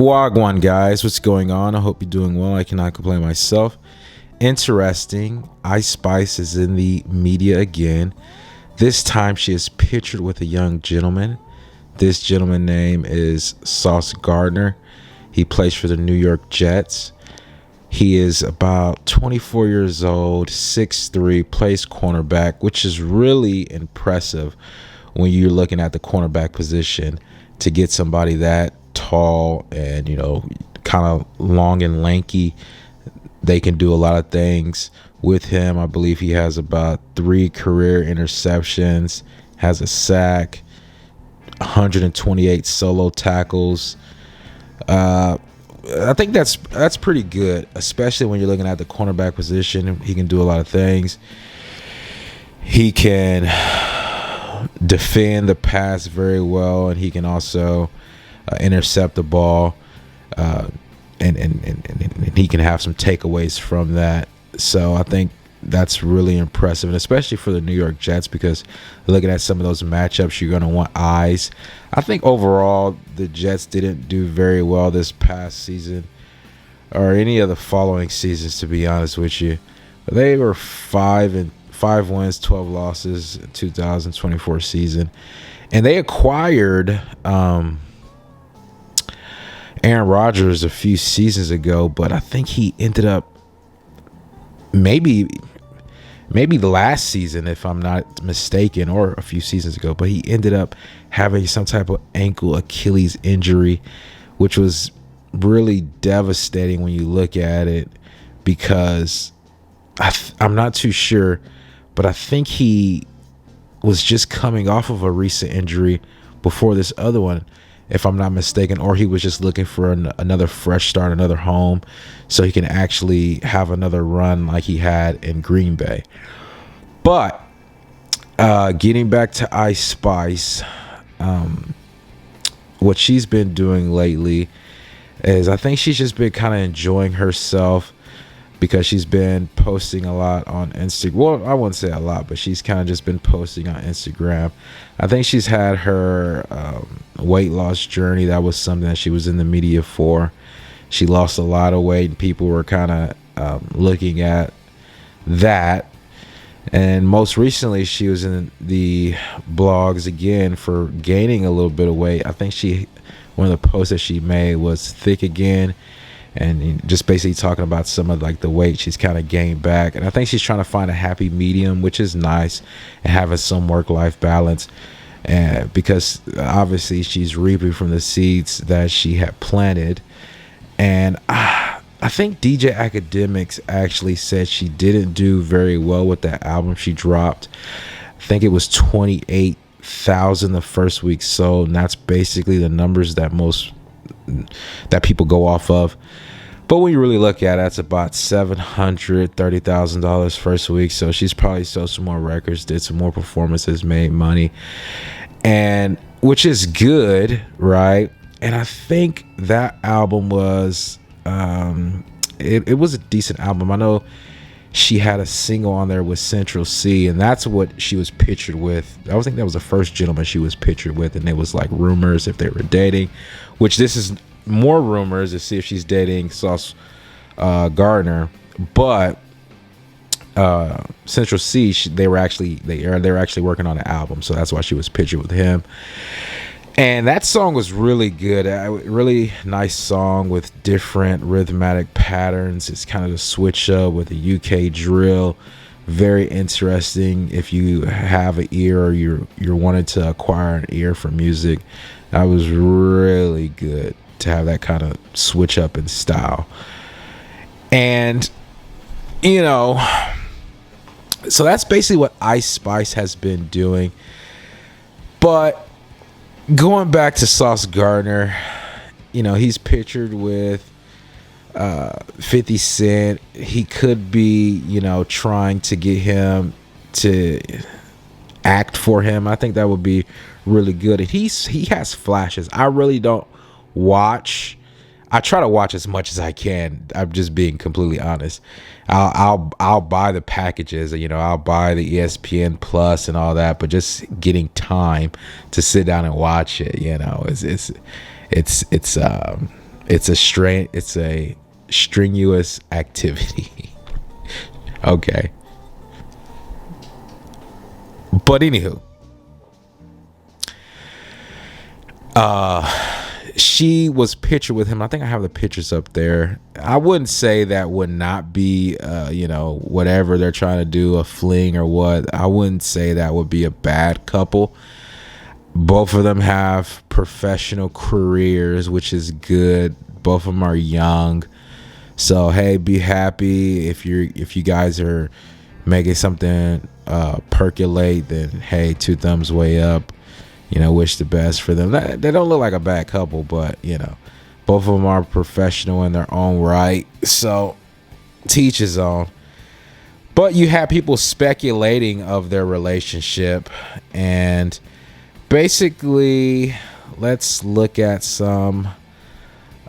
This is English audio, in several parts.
Wagwan, guys, what's going on? I hope you're doing well. I cannot complain myself. Interesting. Ice Spice is in the media again. This time she is pictured with a young gentleman. This gentleman's name is Sauce Gardner. He plays for the New York Jets. He is about 24 years old, 6'3", plays cornerback, which is really impressive when you're looking at the cornerback position to get somebody that tall and, kind of long and lanky. They can do a lot of things with him. I believe he has about 3 career interceptions, has a sack, 128 solo tackles. I think that's pretty good, especially when you're looking at the cornerback position. He can do a lot of things. He can defend the pass very well, and he can also intercept the ball, and he can have some takeaways from that. So I think that's really impressive, and especially for the New York Jets, because looking at some of those matchups, you're going to want eyes. I think overall the Jets didn't do very well this past season or any of the following seasons, to be honest with you. They were 5 wins, 12 losses in 2024 season, and they acquired Aaron Rodgers a few seasons ago, but I think he ended up maybe the last season, if I'm not mistaken, or a few seasons ago, but he ended up having some type of ankle Achilles injury, which was really devastating when you look at it, because I'm not too sure, but I think he was just coming off of a recent injury before this other one, if I'm not mistaken, or he was just looking for another fresh start, another home, so he can actually have another run like he had in Green Bay. But getting back to Ice Spice, what she's been doing lately is, I think she's just been kind of enjoying herself, because she's been posting a lot on Instagram. Well, I wouldn't say a lot, but she's kind of just been posting on Instagram. I think she's had her weight loss journey. That was something that she was in the media for. She lost a lot of weight, and people were kind of looking at that. And most recently, she was in the blogs again for gaining a little bit of weight. I think one of the posts that she made was thick again, and just basically talking about some of like the weight she's kind of gained back. And I think she's trying to find a happy medium, which is nice, and having some work-life balance, because obviously she's reaping from the seeds that she had planted. And I think DJ Academics actually said she didn't do very well with that album she dropped. I think it was 28,000 the first week sold, and that's basically the numbers that people go off of. But when you really look at it, it's about $730,000 first week. So she's probably sold some more records, did some more performances, made money, and which is good, right? And I think that album was it was a decent album. I know she had a single on there with Central C, and that's what she was pictured with. I think that was the first gentleman she was pictured with, and it was like rumors if they were dating, which this is more rumors to see if she's dating Sauce Gardner. But Central C, they were actually working on an album, so that's why she was pictured with him. And that song was really good. A really nice song with different rhythmic patterns. It's kind of a switch up with a UK drill. Very interesting if you have an ear, or you're wanting to acquire an ear for music. That was really good to have that kind of switch up in style. And so that's basically what Ice Spice has been doing. But going back to Sauce Gardner, he's pictured with 50 Cent. He could be, trying to get him to act for him. I think that would be really good. And he has flashes. I really don't watch. I try to watch as much as I can. I'm just being completely honest. I'll buy the packages, I'll buy the ESPN Plus and all that, but just getting time to sit down and watch it, It's a strenuous activity. Okay. But anywho, she was pictured with him. I think I have the pictures up there. I wouldn't say that would not be, whatever they're trying to do, a fling or what. I wouldn't say that would be a bad couple. Both of them have professional careers, which is good. Both of them are young. So, hey, be happy if you guys are making something percolate, then hey, two thumbs way up. Wish the best for them. They don't look like a bad couple, but both of them are professional in their own right. So, teach his own. But you have people speculating of their relationship, and basically, let's look at some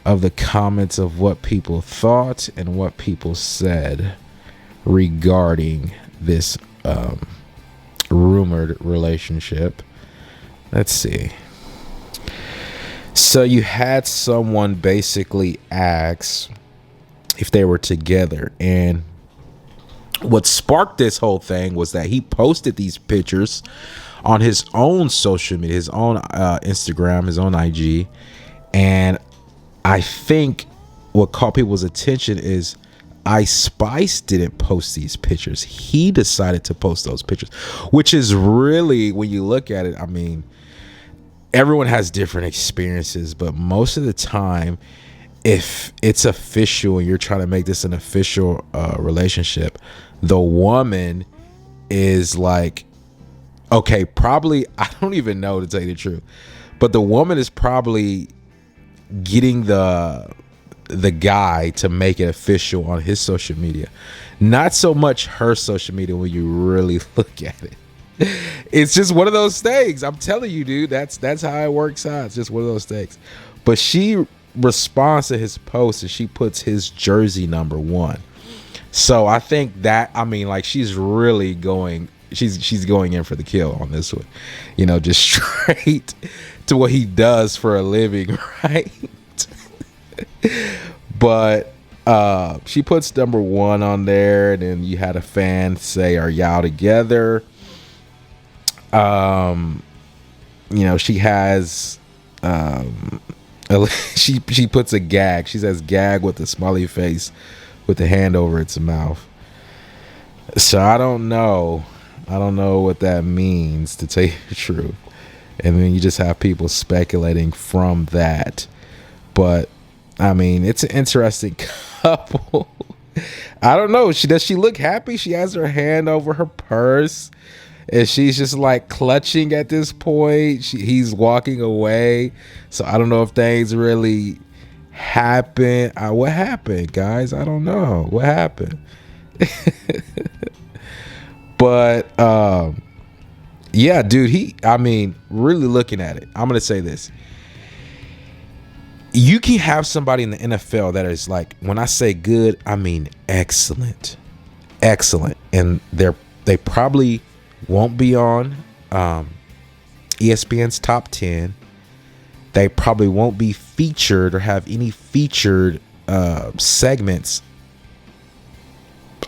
of the comments of what people thought and what people said regarding this rumored relationship. Let's see. So you had someone basically ask if they were together, and what sparked this whole thing was that he posted these pictures on his own social media, his own Instagram, his own IG. And I think what caught people's attention is Ice Spice didn't post these pictures. He decided to post those pictures, which is really, when you look at it, I mean, everyone has different experiences, but most of the time, if it's official and you're trying to make this an official relationship, the woman is like, okay, probably, I don't even know, to tell you the truth, but the woman is probably getting the guy to make it official on his social media. Not so much her social media when you really look at it. It's just one of those things. I'm telling you, dude, that's how it works out. It's just one of those things. But she responds to his post and she puts his jersey number 1. So I think that, I mean, like, she's really going, she's going in for the kill on this one. Just straight to what he does for a living, right? But she puts number 1 on there, and then you had a fan say, "Are y'all together?" She has she puts a gag. She says gag with a smiley face with the hand over its mouth. So I don't know what that means, to tell you the truth. And then you just have people speculating from that. But I mean, it's an interesting couple. I don't know. Does she look happy? She has her hand over her purse, and she's just like clutching at this point. He's walking away. So I don't know if things really happen. What happened, guys? I don't know. What happened? But yeah, dude, really looking at it, I'm going to say this. You can have somebody in the NFL that is like, when I say good, I mean excellent. Excellent. And they probably won't be on ESPN's top 10. They probably won't be featured or have any featured segments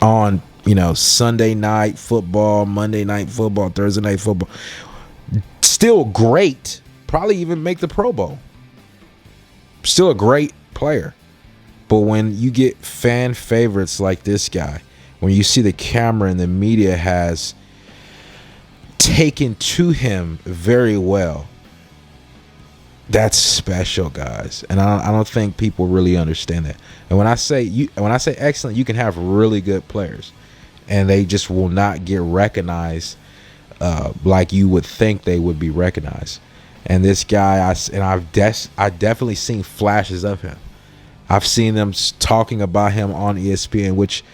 on, Sunday night football, Monday night football, Thursday night football. Still great. Probably even make the Pro Bowl. Still a great player. But when you get fan favorites like this guy, when you see the camera and the media has taken to him very well, that's special, guys. And I don't think people really understand that. And when I say excellent, you can have really good players, and they just will not get recognized like you would think they would be recognized. And this guy, I've definitely seen flashes of him. I've seen them talking about him on ESPN, which,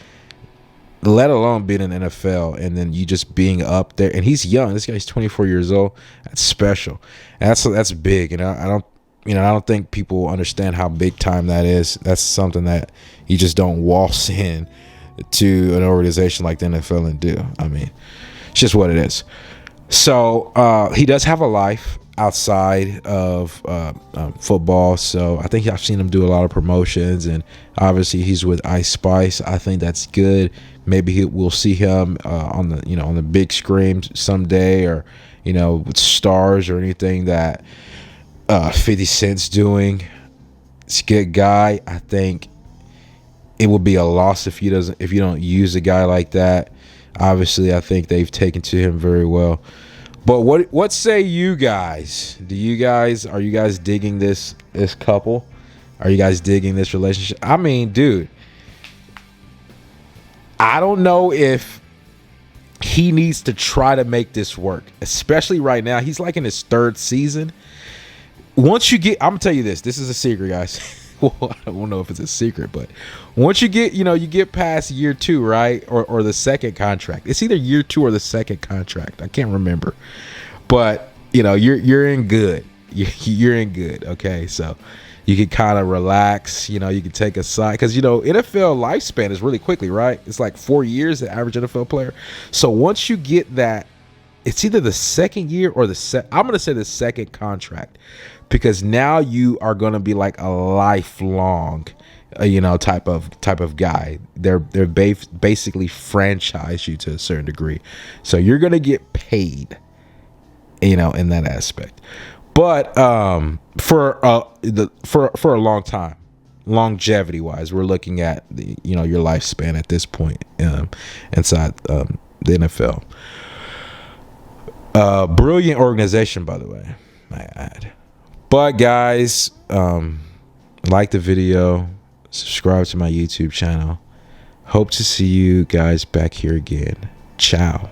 let alone being in the NFL, and then you just being up there. And he's young. This guy's 24 years old. That's special. And that's big. And I don't think people understand how big time that is. That's something that you just don't waltz in to an organization like the NFL and do. I mean, it's just what it is. So he does have a life. outside of football. So I think I've seen him do a lot of promotions, and obviously he's with Ice Spice. I think that's good. Maybe we'll see him on the big screen someday, or with stars or anything that 50 Cent's doing. He's a good guy. I think it would be a loss if you don't use a guy like that. Obviously, I think they've taken to him very well. But what say you guys? Are you guys digging this couple? Are you guys digging this relationship? I mean, dude, I don't know if he needs to try to make this work, especially right now. He's like in his third season. Once you get, I'm gonna tell you this is a secret, guys. Well, I don't know if it's a secret, but once you get past year 2, right? Or the second contract. It's either year 2 or the second contract. I can't remember. But, you're in good. You're in good, okay? So you can kind of relax, you can take a side. Because, NFL lifespan is really quickly, right? It's like 4 years, the average NFL player. So once you get that, it's either the second year or I'm going to say the second contract. Because now you are going to be like a lifelong, type of guy. They're basically franchise you to a certain degree, so you're going to get paid, in that aspect. But for a long time, longevity wise, we're looking at your lifespan at this point inside the NFL. Brilliant organization, by the way, I add. But guys, like the video, subscribe to my YouTube channel. Hope to see you guys back here again. Ciao.